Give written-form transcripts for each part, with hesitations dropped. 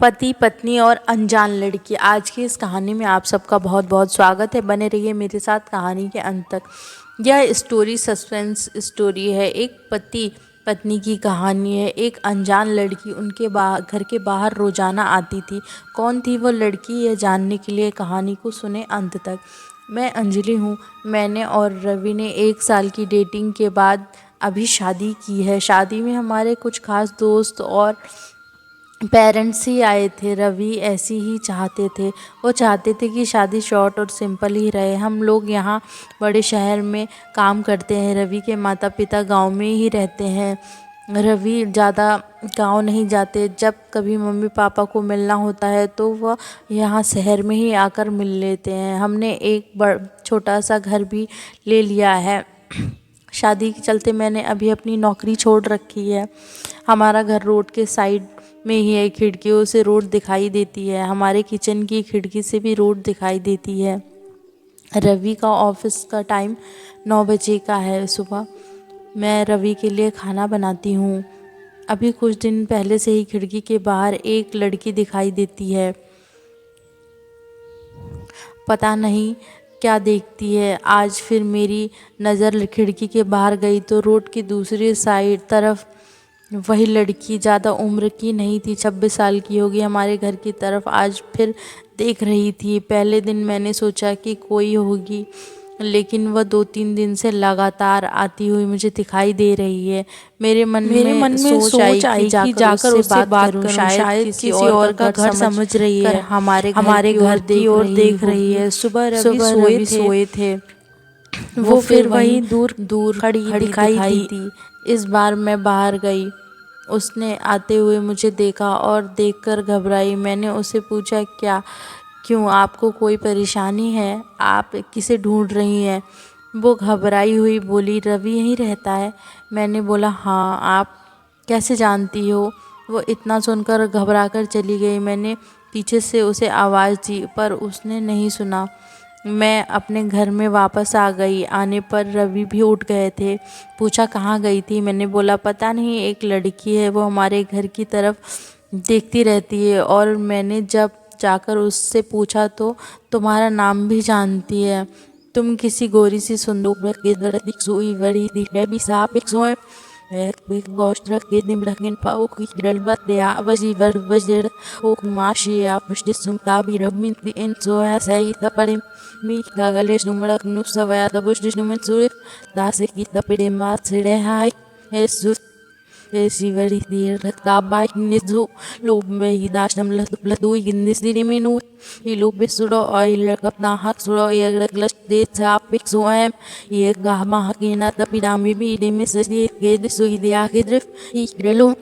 पति पत्नी और अनजान लड़की। आज की इस कहानी में आप सबका बहुत बहुत स्वागत है। बने रहिए मेरे साथ कहानी के अंत तक। यह स्टोरी सस्पेंस स्टोरी है। एक पति पत्नी की कहानी है। एक अनजान लड़की उनके घर के बाहर रोजाना आती थी। कौन थी वो लड़की, यह जानने के लिए कहानी को सुने अंत तक। मैं अंजलि हूँ। मैंने और रवि ने 1 साल की डेटिंग के बाद अभी शादी की है। शादी में हमारे कुछ खास दोस्त और पेरेंट्स ही आए थे। रवि ऐसी ही चाहते थे। वो चाहते थे कि शादी शॉर्ट और सिंपल ही रहे। हम लोग यहाँ बड़े शहर में काम करते हैं। रवि के माता पिता गांव में ही रहते हैं। रवि ज़्यादा गांव नहीं जाते। जब कभी मम्मी पापा को मिलना होता है तो वह यहाँ शहर में ही आकर मिल लेते हैं। हमने एक छोटा सा घर भी ले लिया है। शादी के चलते मैंने अभी अपनी नौकरी छोड़ रखी है। हमारा घर रोड के साइड में ही है। खिड़कियों से रोड दिखाई देती है। हमारे किचन की खिड़की से भी रोड दिखाई देती है। रवि का ऑफिस का टाइम 9 बजे का है सुबह। मैं रवि के लिए खाना बनाती हूँ। अभी कुछ दिन पहले से ही खिड़की के बाहर एक लड़की दिखाई देती है। पता नहीं क्या देखती है। आज फिर मेरी नज़र खिड़की के बाहर गई तो रोड की दूसरी साइड तरफ वही लड़की, ज़्यादा उम्र की नहीं थी, 26 साल की होगी, हमारे घर की तरफ आज फिर देख रही थी। पहले दिन मैंने सोचा कि कोई होगी, लेकिन वह 2-3 दिन से लगातार आती हुई मुझे दिखाई दे रही है। मेरे मन में सोच आई कि जाकर उससे बात करूं। शायद किसी और का घर समझ रही है। हमारे घर की ओर देख रही है। सुबह रवि सोए थे। वो फिर वहीं दूर दूर खड़ी दिखाई दी। इस बार मैं बाहर गई। उसने आते हुए मुझे देखा और देखकर घबराई। मैंने उसे पूछा, क्यों, आपको कोई परेशानी है? आप किसे ढूंढ रही हैं? वो घबराई हुई बोली, रवि यहीं रहता है। मैंने बोला, हाँ, आप कैसे जानती हो? वो इतना सुनकर घबराकर चली गई। मैंने पीछे से उसे आवाज़ दी पर उसने नहीं सुना। मैं अपने घर में वापस आ गई। आने पर रवि भी उठ गए थे। पूछा, कहाँ गई थी? मैंने बोला, पता नहीं, एक लड़की है, वो हमारे घर की तरफ देखती रहती है और मैंने जब जाकर उससे पूछा तो तुम्हारा नाम भी जानती है। तुम किसी गोरी सी सुंदर Big Boss Dragon Dragon Pauk Grelbat de Avazi Vervazer Okmashi Apustisum Tabi Rabin the Enzo as I the Parim Mi Gagales Numerak Nusavaya the Bush Numensurif Dasik the Pidimat Sede High Jesus Very dear Tabai Nizu Lob me Dasham Latu in this Diminu Ilubisuro oil Kapna Suro Eglas de Tapik Soem Yegama Hakina the Pidami be the Mrs. Gede Suidia Hidrif Ikrelu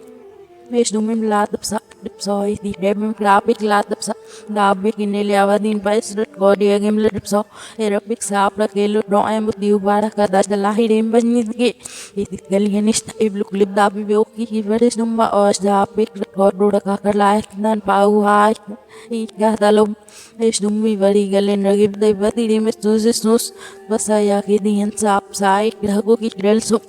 Vishnumin Latapsa Dipsoi the Debim Krapik Latapsa Dabik in Eliavadin Pais Godiagim Lipso Arabic Sapra Kelu Roam with you Baraka that's the Lahidim Banit Galianist Ibluk Libdabi Yoki Veris Numba or Zapik God Rodaka like Nan Pau High Igatalo Vishnumi Varigal and give the Vatidimus Nus Basaya Gideon Sap Sai Hagoki Grelso.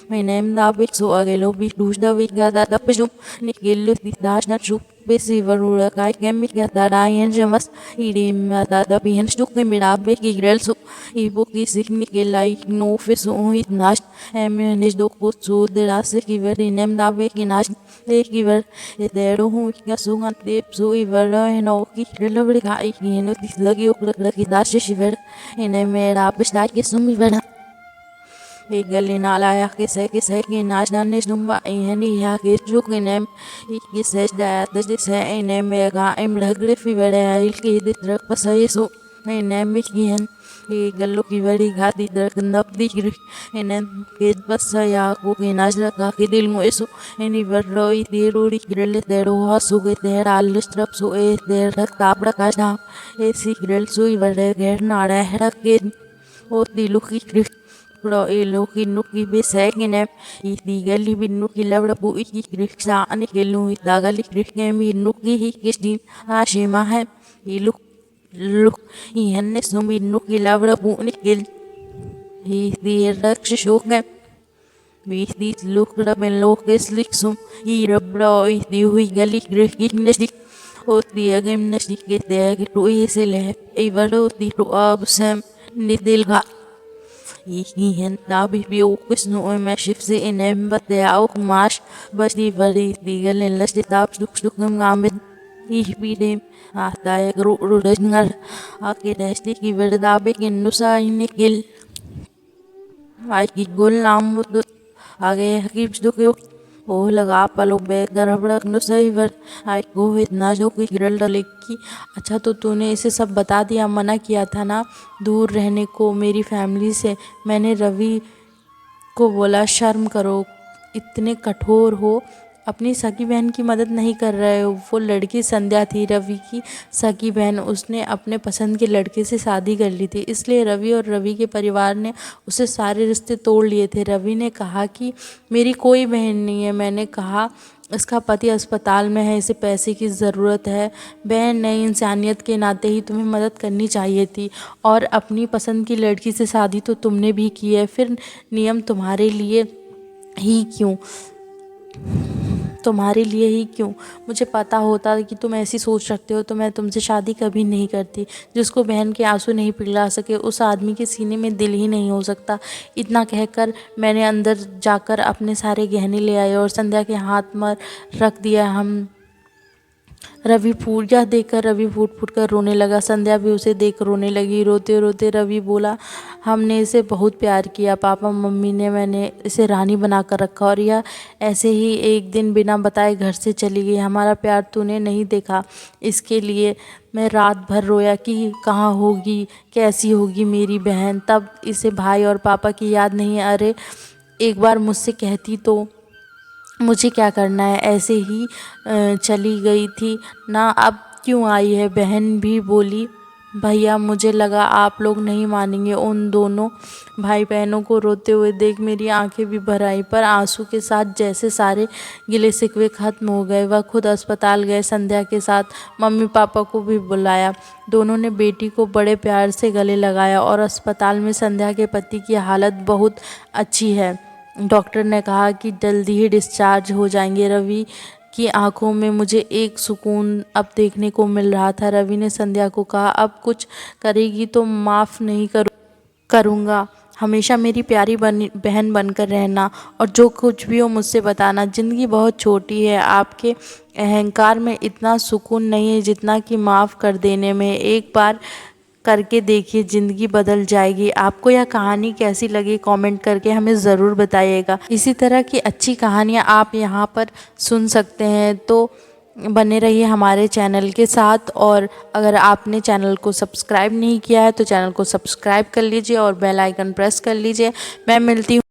My name Dabik so Agelo Big Dush the Vigada the Pishum Nikilu the Dash not shoot Bisi Varura Kai Kemika that I and Jamas Idim the Pians took him in a big grelso. He booked the sick Nikil like no fish on it Nash and managed to put so the last giver in them that big in Nash. They giver is there who Yasung and Tip so ever and Oki delivery guy in this lucky lucky dash shiver and I made up a stack is some even. Galinala Kiseki National Numba and Yaki Jukinam. He says that this say name mega I'm the fever the drug so my name again. He look very got the drug and up the Greek and then get Basaya cooking Nasra Kakidil Moeso and he were Roy the Rudy grill there was so get there all straps so there the Cabra Kasha a secret so he were there not a head of kid. Oh, the looky Pro e loki nuki be second em the galley with nuki lavra bu iki kriksa and gelu the galley krikemi nuki he kisdim ashima hem he look he hannes no be nuki lavra bu nikil he the raksh shokem with this look rab and lokes liksum he rabro the hui galley krikik Odi agim na sikit de agru isile. Ivaro di ruabsam nidilga. Ihihen nabi biukus no ma shifzi inem bat de auch mash bas di vari digal las di tap stuk ngamit. Ich bidem da agru rudngar akides di kiverdabe kinnusa inikil. Ay gigol namut आगे हकीब दुखियो ओ लगा पलो bag दरबड़क no सही वर आई को इतना जो कि गिरल डले की अच्छा तो तूने इसे सब बता दिया, मना किया था ना दूर रहने को मेरी फैमिली से। मैंने रवि को बोला शर्म करो, इतने कठोर हो, अपनी सगी बहन की मदद नहीं कर रहे हो। वो लड़की संध्या थी रवि की सगी बहन, उसने अपने पसंद के लड़के से शादी कर ली थी, इसलिए रवि और रवि के परिवार ने उसे सारे रिश्ते तोड़ लिए थे। रवि ने कहा कि मेरी कोई बहन नहीं है। मैंने कहा इसका पति अस्पताल में है, इसे पैसे की ज़रूरत है। बहन नहीं, इंसानियत के नाते ही तुम्हें मदद करनी चाहिए थी। और अपनी पसंद की लड़की से शादी तो तुमने भी की है, फिर नियम तुम्हारे लिए ही क्यों? मुझे पता होता कि तुम ऐसी सोच रखते हो तो मैं तुमसे शादी कभी नहीं करती। जिसको बहन के आंसू नहीं पिघला सके उस आदमी के सीने में दिल ही नहीं हो सकता। इतना कहकर मैंने अंदर जाकर अपने सारे गहने ले आए और संध्या के हाथ में रख दिया। यह देखकर रवि फूट फूट कर रोने लगा। संध्या भी उसे देख रोने लगी। रोते रोते रवि बोला, हमने इसे बहुत प्यार किया, पापा मम्मी ने, मैंने इसे रानी बना कर रखा और यह ऐसे ही एक दिन बिना बताए घर से चली गई। हमारा प्यार तूने नहीं देखा, इसके लिए मैं रात भर रोया कि कहाँ होगी, कैसी होगी मेरी बहन। तब इसे भाई और पापा की याद नहीं। अरे एक बार मुझसे कहती तो मुझे क्या करना है, ऐसे ही चली गई थी ना, अब क्यों आई है? बहन भी बोली, भैया मुझे लगा आप लोग नहीं मानेंगे। उन दोनों भाई बहनों को रोते हुए देख मेरी आंखें भी भर आई, पर आंसू के साथ जैसे सारे गिले शिकवे खत्म हो गए। वह खुद अस्पताल गए, संध्या के साथ मम्मी पापा को भी बुलाया। दोनों ने बेटी को बड़े प्यार से गले लगाया और अस्पताल में संध्या के पति की हालत बहुत अच्छी है। डॉक्टर ने कहा कि जल्दी ही डिस्चार्ज हो जाएंगे। रवि की आंखों में मुझे एक सुकून अब देखने को मिल रहा था। रवि ने संध्या को कहा, अब कुछ करेगी तो माफ़ नहीं करूँगा, हमेशा मेरी प्यारी बहन बनकर रहना और जो कुछ भी हो मुझसे बताना। ज़िंदगी बहुत छोटी है, आपके अहंकार में इतना सुकून नहीं है जितना कि माफ़ कर देने में। एक बार करके देखिए, ज़िंदगी बदल जाएगी। आपको यह कहानी कैसी लगी कमेंट करके हमें ज़रूर बताइएगा। इसी तरह की अच्छी कहानियाँ आप यहाँ पर सुन सकते हैं, तो बने रहिए हमारे चैनल के साथ। और अगर आपने चैनल को सब्सक्राइब नहीं किया है तो चैनल को सब्सक्राइब कर लीजिए और बेल आइकन प्रेस कर लीजिए। मैं मिलती हूँ